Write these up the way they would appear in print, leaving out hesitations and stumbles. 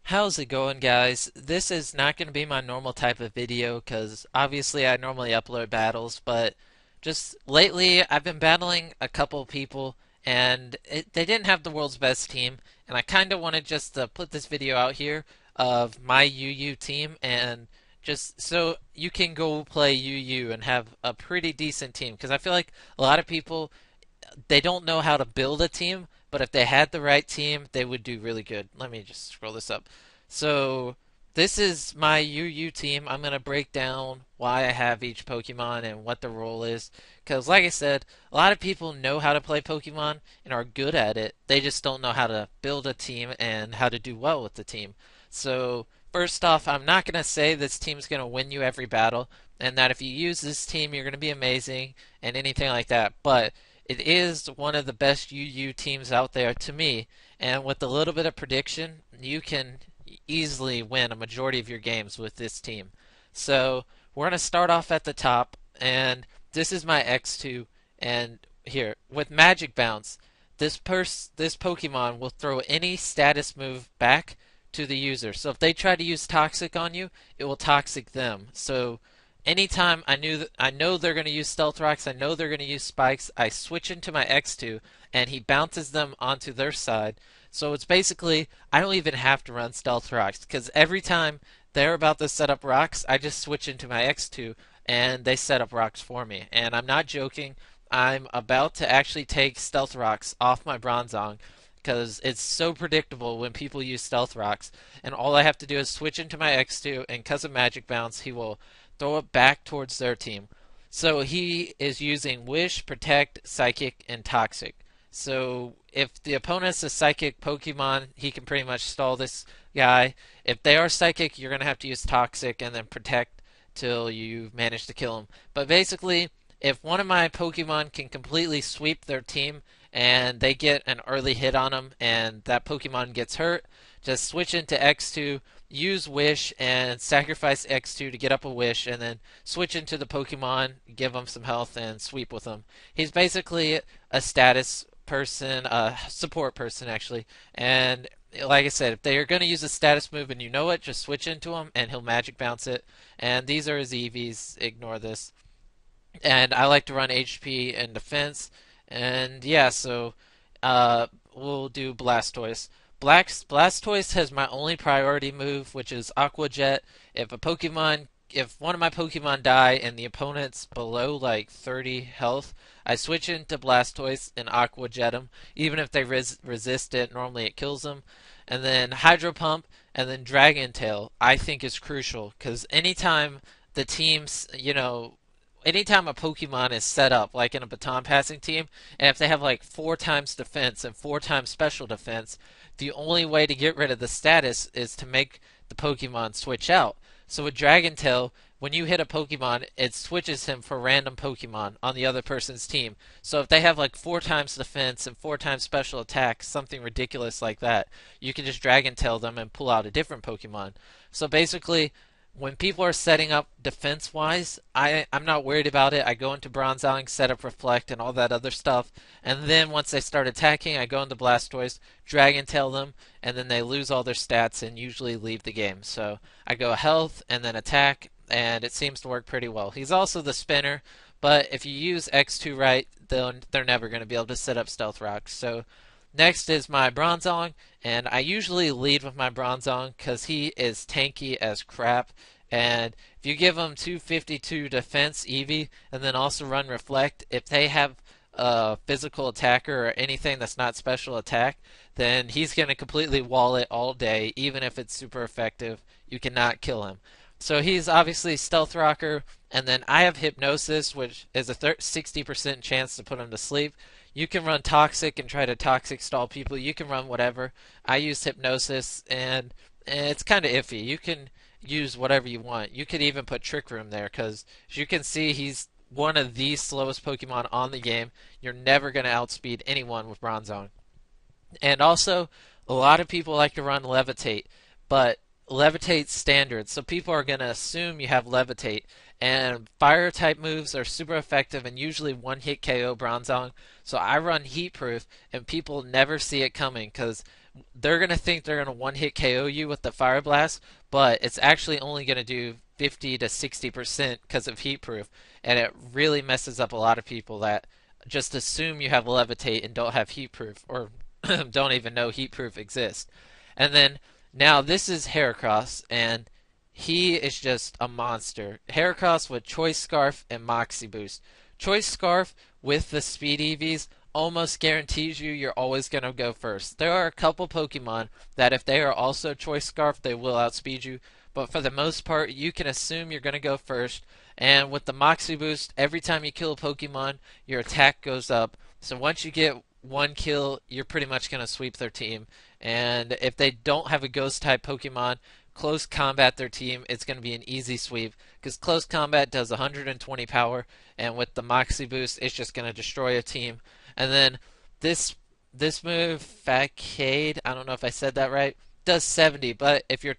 How's it going, guys? This is not going to be my normal type of video because obviously I normally upload battles, but just lately I've been battling a couple people and they didn't have the world's best team, and I kind of wanted just to put this video out here of my UU team and just so you can go play UU and have a pretty decent team because I feel like a lot of people they don't know how to build a team, but if they had the right team, they would do really good. Let me just scroll this up. So this is my UU team. I'm gonna break down why I have each Pokemon and what the role is. Because, like I said, a lot of people know how to play Pokemon and are good at it. They just don't know how to build a team and how to do well with the team. So, first off, I'm not gonna say this team's gonna win you every battle, and that if you use this team, you're gonna be amazing and anything like that. But it is one of the best UU teams out there to me, and with a little bit of prediction, you can easily win a majority of your games with this team. So we're going to start off at the top, and this is my X2, and here, with Magic Bounce, this Pokemon will throw any status move back to the user. So if they try to use Toxic on you, it will Toxic them. So anytime I know they're going to use Stealth Rocks, I know they're going to use Spikes, I switch into my X2 and he bounces them onto their side. So it's basically I don't even have to run Stealth Rocks because every time they're about to set up rocks, I just switch into my X2 and they set up rocks for me. And I'm not joking. I'm about to actually take Stealth Rocks off my Bronzong because it's so predictable when people use Stealth Rocks. And all I have to do is switch into my X2, and because of Magic Bounce, he will throw it back towards their team. So he is using Wish, Protect, Psychic, and Toxic. So if the opponent's a Psychic Pokemon, he can pretty much stall this guy. If they are Psychic, you're going to have to use Toxic and then Protect till you manage to kill him. But basically, if one of my Pokemon can completely sweep their team and they get an early hit on them and that Pokemon gets hurt, just switch into X2, use Wish and sacrifice X2 to get up a Wish, and then switch into the Pokemon, give him some health, and sweep with him. He's basically a status person, a support person actually, and like I said, if they are going to use a status move and you know it, just switch into him and he'll Magic Bounce it. And these are his EVs, ignore this. And I like to run HP and defense. And yeah, so we'll do Blastoise. Blastoise has my only priority move, which is Aqua Jet. If one of my Pokemon die and the opponent's below like 30 health, I switch into Blastoise and Aqua Jet them. Even if they resist it, normally it kills them. And then Hydro Pump and then Dragon Tail, I think is crucial because anytime the teams, anytime a Pokemon is set up, like in a baton passing team, and if they have like 4 times defense and 4 times special defense, the only way to get rid of the status is to make the Pokemon switch out. So with Dragon Tail, when you hit a Pokemon, it switches him for random Pokemon on the other person's team. So if they have like 4 times defense and 4 times special attack, something ridiculous like that, you can just Dragon Tail them and pull out a different Pokemon. So basically, when people are setting up defense wise, I'm not worried about it. I go into Bronzong, set up Reflect and all that other stuff. And then once they start attacking, I go into Blastoise, Dragon Tail them, and then they lose all their stats and usually leave the game. So I go health and then attack, and it seems to work pretty well. He's also the spinner, but if you use X2 right, they're never going to be able to set up Stealth Rocks. So next is my Bronzong, and I usually lead with my Bronzong because he is tanky as crap. And if you give him 252 defense Eevee and then also run Reflect, if they have a physical attacker or anything that's not special attack, then he's going to completely wall it all day, even if it's super effective. You cannot kill him. So he's obviously Stealth Rocker, and then I have Hypnosis, which is a 60% chance to put him to sleep. You can run Toxic and try to Toxic stall people. You can run whatever. I use Hypnosis, and it's kind of iffy. You can use whatever you want. You could even put Trick Room there, because as you can see, he's one of the slowest Pokemon on the game. You're never going to outspeed anyone with Bronzong. And also, a lot of people like to run Levitate, but Levitate's standard, so people are going to assume you have Levitate. And fire type moves are super effective and usually one hit KO Bronzong. So I run Heat Proof, and people never see it coming because they're gonna think they're gonna one hit KO you with the Fire Blast, but it's actually only gonna do 50 to 60% because of heat proof, and it really messes up a lot of people that just assume you have Levitate and don't have heat proof, or don't even know heat proof exists. And then now this is Heracross, and he is just a monster. Heracross with Choice Scarf and Moxie Boost. Choice Scarf with the Speed EVs almost guarantees you're always going to go first. There are a couple Pokemon that if they are also Choice Scarf, they will outspeed you, but for the most part, you can assume you're going to go first. And with the Moxie Boost, every time you kill a Pokemon, your attack goes up. So once you get one kill, you're pretty much going to sweep their team. And if they don't have a Ghost type Pokemon, close combat their team, it's going to be an easy sweep because close combat does 120 power, and with the Moxie Boost, it's just going to destroy a team. And then this this move, Facade, I don't know if I said that right, does 70, but if you're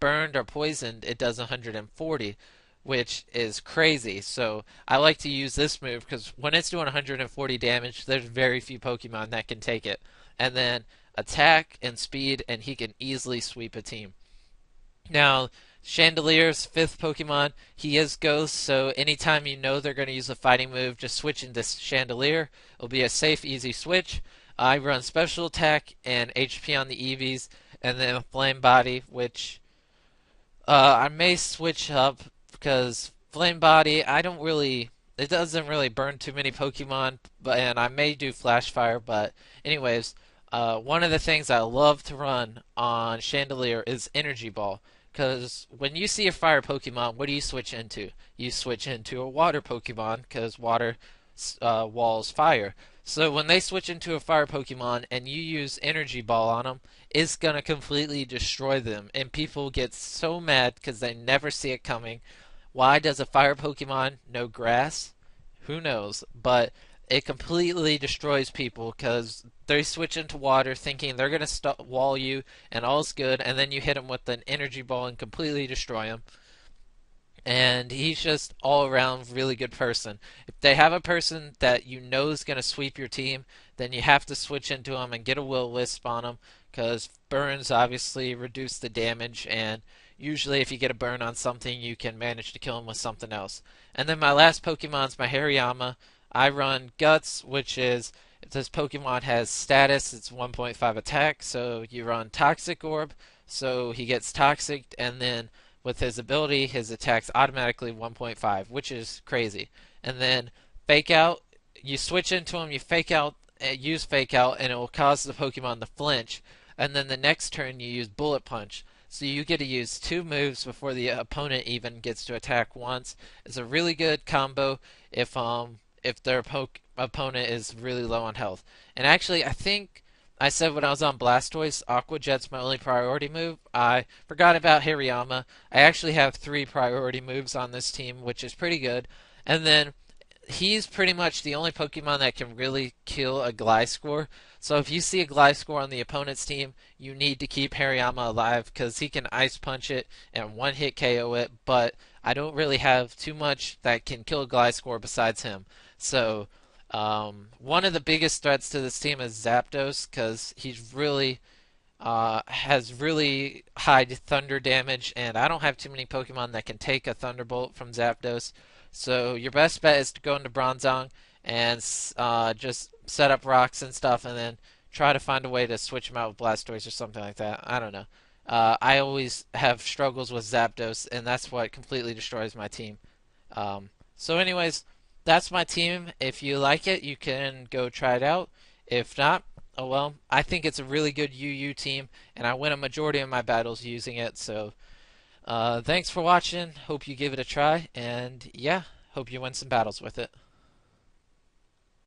burned or poisoned, it does 140, which is crazy. So I like to use this move because when it's doing 140 damage, there's very few Pokemon that can take it. And then attack and speed, and he can easily sweep a team. Now, Chandelier's fifth Pokemon, he is Ghost, so anytime you know they're going to use a fighting move, just switch into Chandelier. It'll be a safe, easy switch. I run Special Attack and HP on the EVs, and then Flame Body, which I may switch up because Flame Body, I don't really. It doesn't really burn too many Pokemon, and I may do Flash Fire, but anyways, one of the things I love to run on Chandelier is Energy Ball. Because when you see a fire Pokemon, what do you switch into? You switch into a water Pokemon because water walls fire. So when they switch into a fire Pokemon and you use Energy Ball on them, it's going to completely destroy them. And people get so mad because they never see it coming. Why does a fire Pokemon know grass? Who knows? But it completely destroys people because they switch into water thinking they're going to wall you and all's good, and then you hit them with an energy ball and completely destroy him. And he's just all around really good person. If they have a person that you know is going to sweep your team, then you have to switch into him and get a Will-O-Wisp on him because burns obviously reduce the damage, and usually if you get a burn on something, you can manage to kill him with something else. And then my last Pokemon's my Hariyama. I run Guts, which is if this Pokemon has status, it's 1.5 attack, so you run Toxic Orb, so he gets toxic, and then with his ability, his attack's automatically 1.5, which is crazy. And then Fake Out, you switch into him, you fake out, use Fake Out, and it will cause the Pokemon to flinch. And then the next turn, you use Bullet Punch. So you get to use two moves before the opponent even gets to attack once. It's a really good combo if their opponent is really low on health. And actually, I think I said when I was on Blastoise, Aqua Jet's my only priority move. I forgot about Hariyama. I actually have three priority moves on this team, which is pretty good. And then he's pretty much the only Pokemon that can really kill a Gliscor. So if you see a Gliscor on the opponent's team, you need to keep Hariyama alive because he can Ice Punch it and one hit KO it. But I don't really have too much that can kill a Gliscor besides him. So one of the biggest threats to this team is Zapdos because he's really has really high thunder damage, and I don't have too many Pokemon that can take a Thunderbolt from Zapdos. So your best bet is to go into Bronzong and just set up rocks and stuff, and then try to find a way to switch him out with Blastoise or something like that. I don't know. I always have struggles with Zapdos, and that's what completely destroys my team. So anyways, that's my team. If you like it, you can go try it out. If not, oh well. I think it's a really good UU team, and I win a majority of my battles using it. So thanks for watching. Hope you give it a try, and yeah, hope you win some battles with it.